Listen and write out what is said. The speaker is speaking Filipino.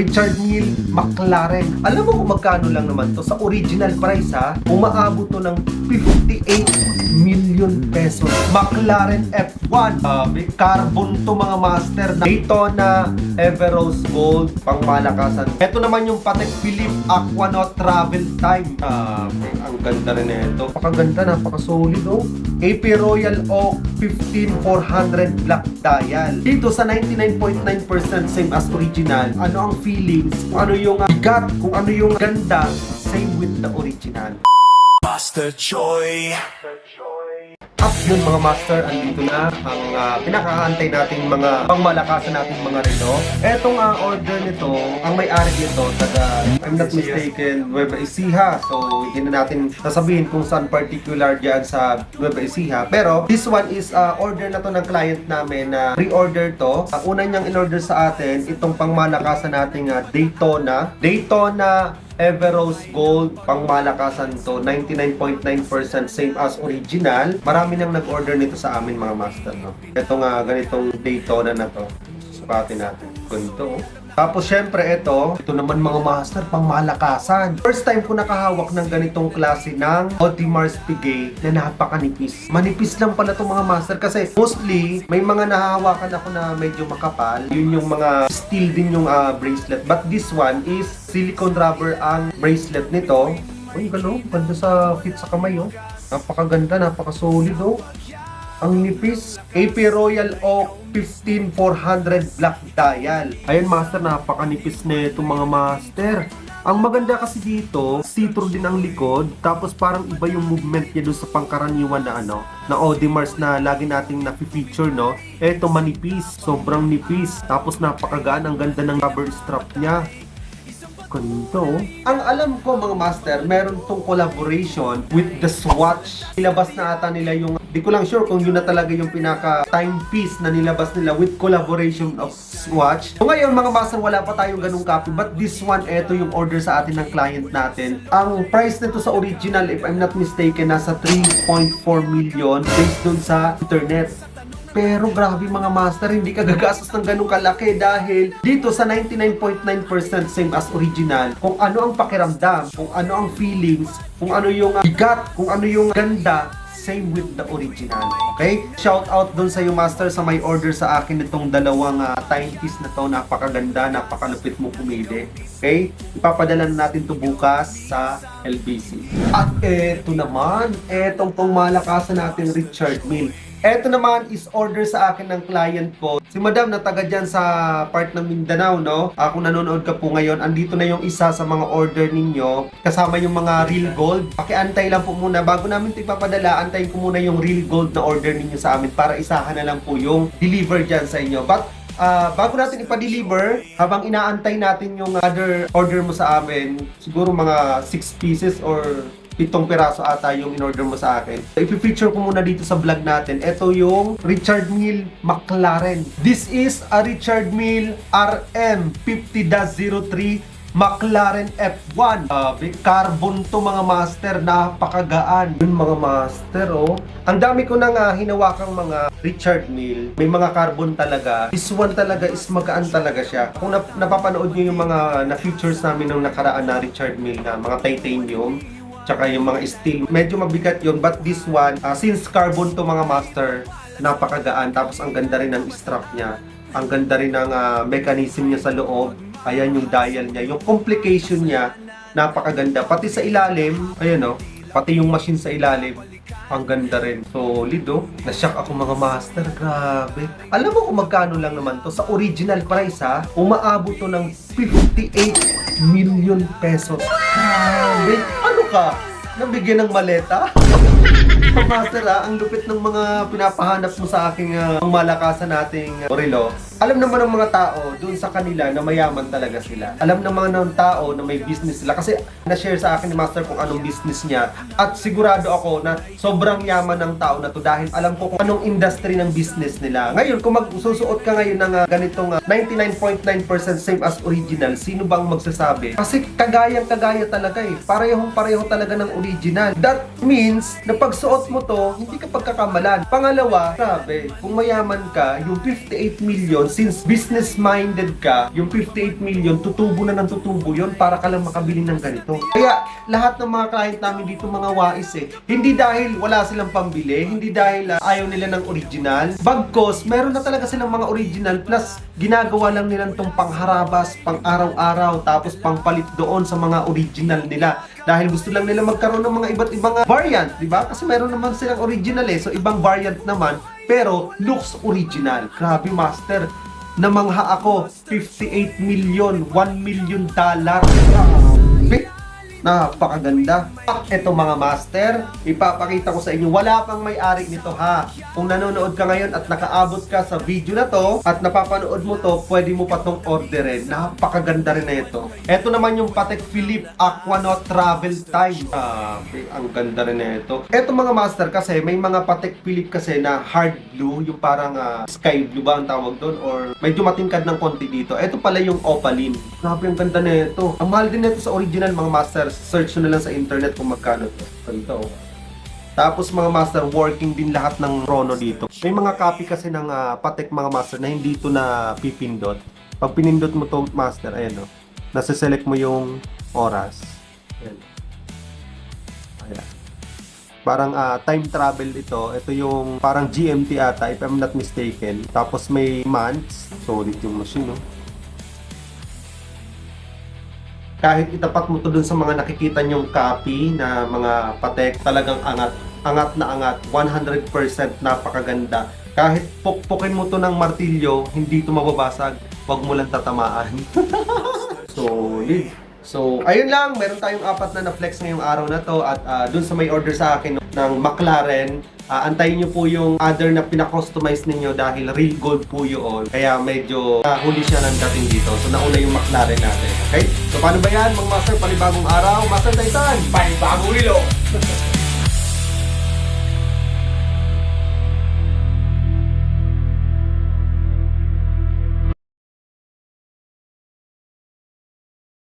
Richard Mille McLaren. Alam mo kung magkano lang naman to? Sa original price ha, umaabot to ng 58 million pesos. McLaren F1. Carbon to mga master. Daytona Everose Gold, pangmalakasan. Ito naman yung Patek Philippe Aquanaut Travel Time. Ang ganda rin na ito. Napakaganda, napaka-solid oh. AP Royal Oak 15400 Black Dial. Dito sa 99.9% same as original. Ano ang feelings? Kung ano yung bigat? Kung ano yung ganda? Same with the original. Master Choi. At yun mga master, andito na ang pinakaantay nating mga pangmalakasan nating mga relo. Etong order nito, ang may-ari nito, taga, I'm not mistaken, Nueva Ecija. So, hindi na natin sasabihin kung saan particular diyan sa Nueva Ecija. Pero, this one is order na to ng client namin na pre-order to. Una niyang in-order sa atin, itong pangmalakasan nating Daytona Everose Gold, pangmalakasan to, 99.9% same as original. Marami nang nag-order nito sa amin mga master, no? Ito nga, ganitong Daytona na to. Sukatin natin. Ganito, oh. Tapos syempre ito naman mga master, pangmalakasan. First time ko nakahawak ng ganitong klase ng Audemars Piguet na napakanipis. Manipis lang pala itong mga master kasi mostly may mga nahahawakan ako na medyo makapal. Yun yung mga steel din yung bracelet. But this one is silicone rubber ang bracelet nito. Uy, ganda sa fit sa kamay oh. Napakaganda, napaka-solid oh. Ang nipis. AP Royal Oak 15400 Black Dial. Ayan master, napakanipis na itong mga master. Ang maganda kasi dito, see-through din ang likod, tapos parang iba yung movement niya doon sa pangkaraniwan na na Audemars na lagi nating na-feature, no? Eto manipis, sobrang nipis, tapos napakagaan, ang ganda ng rubber strap niya. Ganito. Ang alam ko mga master, meron tong collaboration with the Swatch. Nilabas na ata nila yung, di ko lang sure kung yun na talaga yung pinaka timepiece na nilabas nila with collaboration of Swatch. So ngayon mga master, wala pa tayong ganung copy, but this one, eto yung order sa atin ng client natin. Ang price nito sa original, if I'm not mistaken, nasa 3.4 million based dun sa internet. Pero grabe mga master, hindi ka gagastos ng ganung kalaki dahil dito sa 99.9% same as original, kung ano ang pakiramdam, kung ano ang feelings, kung ano yung bigat, kung ano yung ganda, same with the original. Okay? Shout out dun sa iyo master sa may order sa akin nitong dalawang timepiece na to. Napakaganda, napakalupit mo pumili. Okay? Ipapadala na natin to bukas sa LBC. At eto naman, etong pangmalakasan natin Richard Mille. Eto naman is order sa akin ng client ko. Si madam na taga dyan sa part ng Mindanao, no? Kung nanonood ka po ngayon, andito na yung isa sa mga order ninyo. Kasama yung mga real gold. Pakiantay lang po muna. Bago namin ito ipapadala, antayin ko muna yung real gold na order ninyo sa amin para isahan na lang po yung deliver dyan sa inyo. But bago natin ipa-deliver, habang inaantay natin yung other order mo sa amin, siguro mga 6 pieces or 7 piraso ata yung in-order mo sa akin. I-feature ko muna dito sa vlog natin. Ito yung Richard Mille McLaren. This is a Richard Mille RM 50-03 McLaren F1. Carbon to mga master, napakagaan. Yun mga master oh. Ang dami ko nang hinawakang mga Richard Mille. May mga carbon talaga. This one talaga is magaan talaga siya. Kung napapanood nyo yung mga na-features namin ng nakaraan na Richard Mille na mga titanium, tsaka yung mga steel, medyo mabigat yun. But this one, since carbon to mga master, napakagaan. Tapos ang ganda rin ng strap niya. Ang ganda rin ng mechanism niya sa loob. Ayan yung dial niya. Yung complication niya, napakaganda. Pati sa ilalim, ayan o, pati yung machine sa ilalim, ang ganda rin. Solid oh. Nashock ako mga master, grabe. Alam mo kung magkano lang naman to? Sa original price ha, umaabot to ng 58 million pesos. Grabe. Ano ka? Nabigyan ng maleta? Master ang lupit ng mga pinapahanap mo sa aking malakasan nating relo. Alam naman ng mga tao doon sa kanila na mayaman talaga sila. Alam naman ng tao na may business sila kasi na-share sa akin ni Master kung anong business niya. At sigurado ako na sobrang yaman ng tao na to dahil alam ko kung anong industry ng business nila. Ngayon, kung magsusuot ka ngayon ng ganitong 99.9% same as original, sino bang magsasabi? Kasi kagayang-kagaya talaga eh. Parehong-pareho talaga ng original. That means na pagsuot mo to, hindi ka pagkakamalan. Pangalawa, grabe, kung mayaman ka, yung 58 million since business-minded ka, yung 58 million, tutubo na ng tutubo yun para ka lang makabili ng ganito. Kaya lahat ng mga client namin dito mga wais hindi dahil wala silang pambili, hindi dahil ayaw nila ng original. Bagkos, meron na talaga silang mga original plus ginagawa lang nila itong pangharabas, pang araw-araw, tapos pangpalit doon sa mga original nila. Dahil gusto lang nila magkaroon ng mga iba't ibang variant, di ba? Kasi meron naman silang original so ibang variant naman, pero looks original. Grabe, master. Namangha ako, 58 million, $1 million. Grabe. Napakaganda. Eto mga master, ipapakita ko sa inyo, wala pang may-ari nito ha. Kung nanonood ka ngayon at nakaabot ka sa video na to at napapanood mo to, pwede mo pa tong orderin. Napakaganda rin na ito. Eto naman yung Patek Philippe Aquanaut Travel Time. Ang ganda rin na ito. Eto mga master kasi, may mga Patek Philippe kasi na hard blue, yung parang sky blue ba ang tawag doon, or medyo matingkad ng konti dito. Eto pala yung opaline. Grabe, ang ganda na ito. Ang mahal din nito sa original mga master. Search nyo na lang sa internet kung magkano to. Ganito. Tapos mga master, working din lahat ng chrono dito. May mga copy kasi ng Patek mga master na hindi ito na pipindot. Pag pinindot mo to master, ayan o. Nasa-select mo yung oras. Ayan. Ayan. Parang time travel ito. Ito yung parang GMT ata, if I'm not mistaken. Tapos may months. Solid yung machine, no? Kahit itapat mo to dun sa mga nakikita nyong copy na mga Patek, talagang angat. Angat na angat. 100% napakaganda. Kahit pukpukin mo to ng martilyo, hindi to mababasag. Huwag mo lang tatamaan. Solid. So, ayun lang. Meron tayong 4 na na-flex ngayong araw na to. At dun sa may order sa akin ng McLaren, antayin nyo po yung other na pinakustomize ninyo dahil real gold po yun. Kaya medyo huli siya ng dating dito. So, nauna yung McLaren natin. Okay? So, paano ba yan, mga master? Panibagong araw, Master Titan! Panibagong relo.